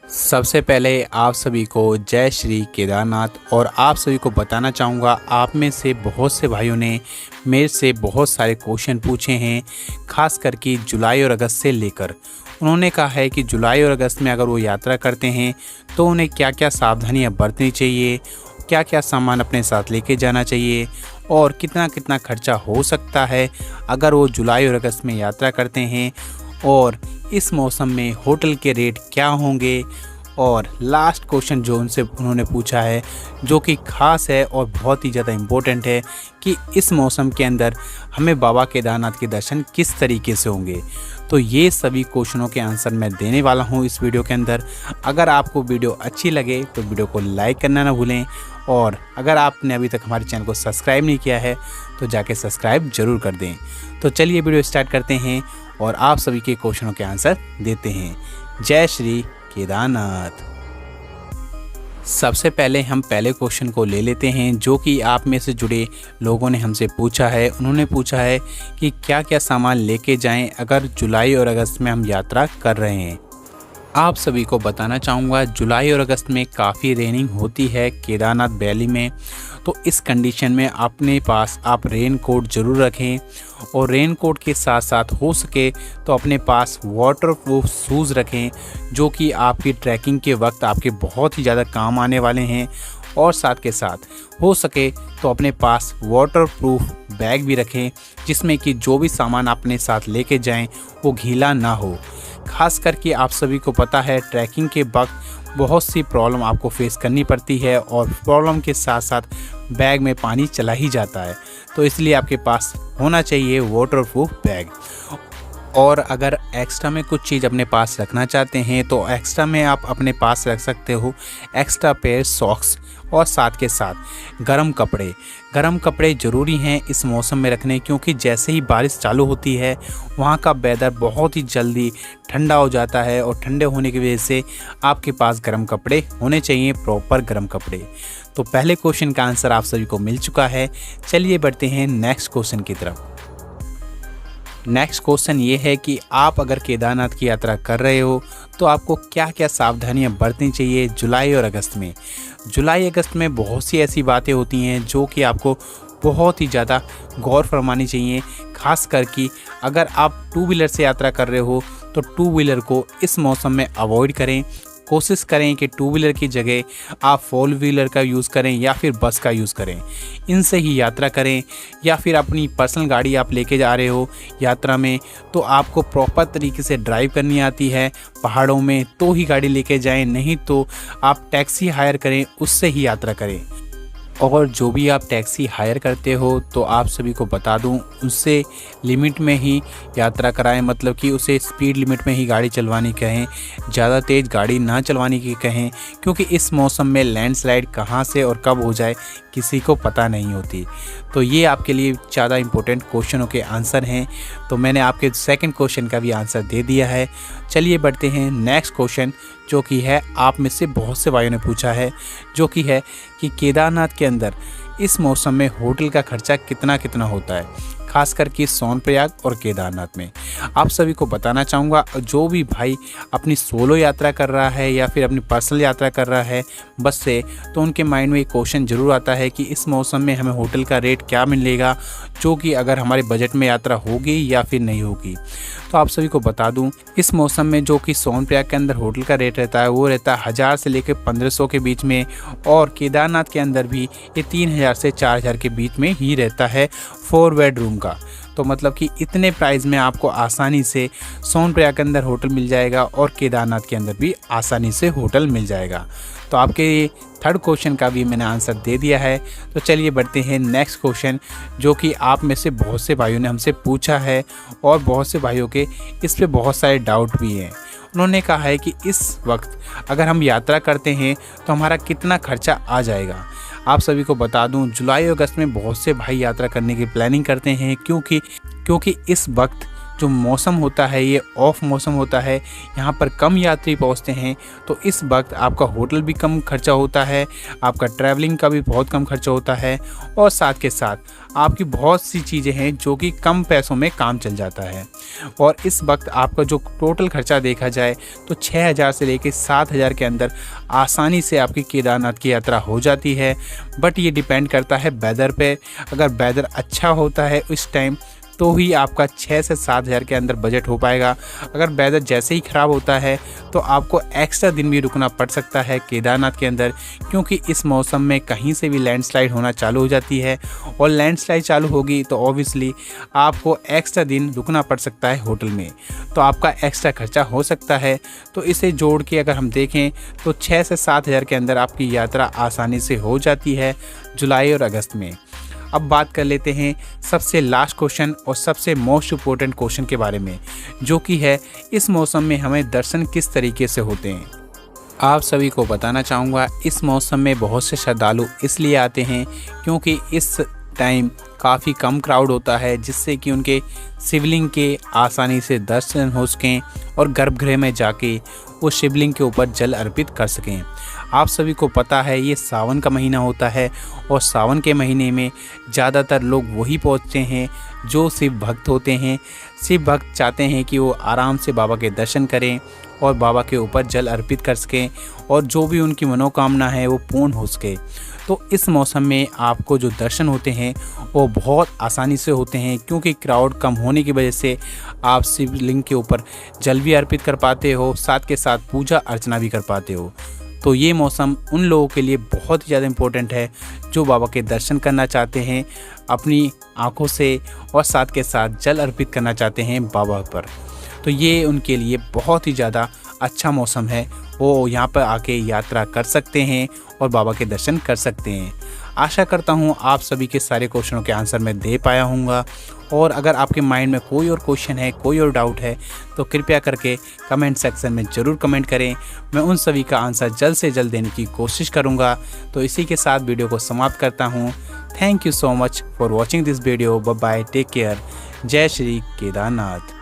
सबसे पहले आप सभी को जय श्री केदारनाथ। और आप सभी को बताना चाहूँगा, आप में से बहुत से भाइयों ने मेरे से बहुत सारे क्वेश्चन पूछे हैं, खास करके जुलाई और अगस्त से लेकर। उन्होंने कहा है कि जुलाई और अगस्त में अगर वो यात्रा करते हैं तो उन्हें क्या क्या सावधानियां बरतनी चाहिए, क्या क्या सामान अपने साथ लेके जाना चाहिए और कितना कितना खर्चा हो सकता है अगर वो जुलाई और अगस्त में यात्रा करते हैं, और इस मौसम में होटल के रेट क्या होंगे। और लास्ट क्वेश्चन जो उन्होंने पूछा है, जो कि खास है और बहुत ही ज़्यादा इम्पोर्टेंट है, कि इस मौसम के अंदर हमें बाबा केदारनाथ के दर्शन किस तरीके से होंगे। तो ये सभी क्वेश्चनों के आंसर मैं देने वाला हूँ इस वीडियो के अंदर। अगर आपको वीडियो अच्छी लगे तो वीडियो को लाइक करना ना भूलें, और अगर आपने अभी तक हमारे चैनल को सब्सक्राइब नहीं किया है तो जाके सब्सक्राइब ज़रूर कर दें। तो चलिए वीडियो स्टार्ट करते हैं और आप सभी के क्वेश्चनों के आंसर देते हैं। जय श्री केदारनाथ। सबसे पहले हम पहले क्वेश्चन को ले लेते हैं, जो कि आप में से जुड़े लोगों ने हमसे पूछा है। उन्होंने पूछा है कि क्या क्या सामान लेके जाएं अगर जुलाई और अगस्त में हम यात्रा कर रहे हैं। आप सभी को बताना चाहूँगा, जुलाई और अगस्त में काफ़ी रेनिंग होती है केदारनाथ वैली में। तो इस कंडीशन में अपने पास आप रेन कोट ज़रूर रखें, और रेन कोट के साथ साथ हो सके तो अपने पास वाटरप्रूफ शूज़ रखें, जो कि आपकी ट्रैकिंग के वक्त आपके बहुत ही ज़्यादा काम आने वाले हैं। और साथ के साथ हो सके तो अपने पास वाटरप्रूफ बैग भी रखें, जिसमें कि जो भी सामान अपने साथ लेके जाएं वो गीला ना हो। खास करके आप सभी को पता है, ट्रैकिंग के वक्त बहुत सी प्रॉब्लम आपको फेस करनी पड़ती है, और प्रॉब्लम के साथ साथ बैग में पानी चला ही जाता है। तो इसलिए आपके पास होना चाहिए वाटरप्रूफ बैग। और अगर एक्स्ट्रा में कुछ चीज़ अपने पास रखना चाहते हैं तो एक्स्ट्रा में आप अपने पास रख सकते हो एक्स्ट्रा पेयर सॉक्स, और साथ के साथ गर्म कपड़े ज़रूरी हैं इस मौसम में रखने, क्योंकि जैसे ही बारिश चालू होती है वहाँ का वेदर बहुत ही जल्दी ठंडा हो जाता है, और ठंडे होने की वजह से आपके पास गर्म कपड़े होने चाहिए, प्रॉपर गर्म कपड़े। तो पहले क्वेश्चन का आंसर आप सभी को मिल चुका है। चलिए बढ़ते हैं नेक्स्ट क्वेश्चन की तरफ। नेक्स्ट क्वेश्चन ये है कि आप अगर केदारनाथ की यात्रा कर रहे हो तो आपको क्या क्या सावधानियां बरतनी चाहिए जुलाई और अगस्त में। जुलाई अगस्त में बहुत सी ऐसी बातें होती हैं जो कि आपको बहुत ही ज़्यादा गौर फरमानी चाहिए। खास करके अगर आप टू व्हीलर से यात्रा कर रहे हो तो टू व्हीलर को इस मौसम में अवॉइड करें। कोशिश करें कि टू व्हीलर की जगह आप फोर व्हीलर का यूज़ करें या फिर बस का यूज़ करें, इनसे ही यात्रा करें। या फिर अपनी पर्सनल गाड़ी आप लेके जा रहे हो यात्रा में, तो आपको प्रॉपर तरीके से ड्राइव करनी आती है पहाड़ों में, तो ही गाड़ी लेके जाएं, नहीं तो आप टैक्सी हायर करें, उससे ही यात्रा करें। और जो भी आप टैक्सी हायर करते हो तो आप सभी को बता दूं, उससे लिमिट में ही यात्रा कराएं, मतलब कि उसे स्पीड लिमिट में ही गाड़ी चलवानी कहें, ज़्यादा तेज़ गाड़ी ना चलवाने की कहें, क्योंकि इस मौसम में लैंडस्लाइड कहां से और कब हो जाए किसी को पता नहीं होती। तो ये आपके लिए ज़्यादा इम्पोर्टेंट क्वेश्चनों के आंसर हैं। तो मैंने आपके सेकंड क्वेश्चन का भी आंसर दे दिया है। चलिए बढ़ते हैं नेक्स्ट क्वेश्चन, जो कि है आप में से बहुत से भाइयों ने पूछा है, जो कि है कि केदारनाथ के अंदर इस मौसम में होटल का खर्चा कितना कितना होता है, खास करके सोनप्रयाग और केदारनाथ में। आप सभी को बताना चाहूँगा, जो भी भाई अपनी सोलो यात्रा कर रहा है या फिर अपनी पर्सनल यात्रा कर रहा है बस से, तो उनके माइंड में एक क्वेश्चन ज़रूर आता है कि इस मौसम में हमें होटल का रेट क्या मिलेगा, जो कि अगर हमारे बजट में यात्रा होगी या फिर नहीं होगी। तो आप सभी को बता दूं, इस मौसम में जो कि सोनप्रयाग के अंदर होटल का रेट रहता है वो रहता है 1000 से लेकर 1500 के बीच में, और केदारनाथ के अंदर भी ये 3000 से 4000 के बीच में ही रहता है 4 बेड रूम का। तो मतलब कि इतने प्राइस में आपको आसानी से सोनप्रयाग के अंदर होटल मिल जाएगा, और केदारनाथ के अंदर भी आसानी से होटल मिल जाएगा। तो आपके थर्ड क्वेश्चन का भी मैंने आंसर दे दिया है। तो चलिए बढ़ते हैं नेक्स्ट क्वेश्चन, जो कि आप में से बहुत से भाइयों ने हमसे पूछा है, और बहुत से भाइयों के इस पे बहुत सारे डाउट भी हैं। उन्होंने कहा है कि इस वक्त अगर हम यात्रा करते हैं तो हमारा कितना खर्चा आ जाएगा। आप सभी को बता दूं, जुलाई और अगस्त में बहुत से भाई यात्रा करने की प्लानिंग करते हैं, क्योंकि इस वक्त जो मौसम होता है ये ऑफ मौसम होता है, यहाँ पर कम यात्री पहुँचते हैं, तो इस वक्त आपका होटल भी कम खर्चा होता है, आपका ट्रैवलिंग का भी बहुत कम खर्चा होता है और साथ के साथ आपकी बहुत सी चीज़ें हैं जो कि कम पैसों में काम चल जाता है। और इस वक्त आपका जो टोटल खर्चा देखा जाए तो 6,000 से लेकर 7,000 के अंदर आसानी से आपकी केदारनाथ की यात्रा हो जाती है। बट ये डिपेंड करता है वेदर पे। अगर वेदर अच्छा होता है इस टाइम तो ही आपका 6 से 7,000 के अंदर बजट हो पाएगा। अगर वेदर जैसे ही ख़राब होता है तो आपको एक्स्ट्रा दिन भी रुकना पड़ सकता है केदारनाथ के अंदर, क्योंकि इस मौसम में कहीं से भी लैंडस्लाइड होना चालू हो जाती है और लैंडस्लाइड चालू होगी तो ऑब्वियसली आपको एक्स्ट्रा दिन रुकना पड़ सकता है होटल में, तो आपका एक्स्ट्रा खर्चा हो सकता है। तो इसे जोड़ के अगर हम देखें तो 6 से 7,000 के अंदर आपकी यात्रा आसानी से हो जाती है जुलाई और अगस्त में। अब बात कर लेते हैं सबसे लास्ट क्वेश्चन और सबसे मोस्ट इम्पोर्टेंट क्वेश्चन के बारे में, जो कि है इस मौसम में हमें दर्शन किस तरीके से होते हैं। आप सभी को बताना चाहूँगा इस मौसम में बहुत से श्रद्धालु इसलिए आते हैं क्योंकि इस टाइम काफ़ी कम क्राउड होता है, जिससे कि उनके शिवलिंग के आसानी से दर्शन हो सकें और गर्भगृह में जाके वो शिवलिंग के ऊपर जल अर्पित कर सकें। आप सभी को पता है ये सावन का महीना होता है और सावन के महीने में ज़्यादातर लोग वही पहुँचते हैं जो शिव भक्त होते हैं। शिव भक्त चाहते हैं कि वो आराम से बाबा के दर्शन करें और बाबा के ऊपर जल अर्पित कर सकें और जो भी उनकी मनोकामना है वो पूर्ण हो सके। तो इस मौसम में आपको जो दर्शन होते हैं वो बहुत आसानी से होते हैं, क्योंकि क्राउड कम होने की वजह से आप शिवलिंग के ऊपर जल भी अर्पित कर पाते हो, साथ के साथ पूजा अर्चना भी कर पाते हो। तो ये मौसम उन लोगों के लिए बहुत ही ज़्यादा इम्पोर्टेंट है जो बाबा के दर्शन करना चाहते हैं अपनी आँखों से और साथ के साथ जल अर्पित करना चाहते हैं बाबा पर। तो ये उनके लिए बहुत ही ज़्यादा अच्छा मौसम है, वो यहाँ पर आके यात्रा कर सकते हैं और बाबा के दर्शन कर सकते हैं। आशा करता हूँ आप सभी के सारे क्वेश्चनों के आंसर मैं दे पाया हूँगा, और अगर आपके माइंड में कोई और क्वेश्चन है, कोई और डाउट है तो कृपया करके कमेंट सेक्शन में ज़रूर कमेंट करें। मैं उन सभी का आंसर जल्द से जल्द देने की कोशिश करूँगा। तो इसी के साथ वीडियो को समाप्त करता हूँ। Thank you so much for watching this video. Bye bye, take care. जय श्री केदारनाथ।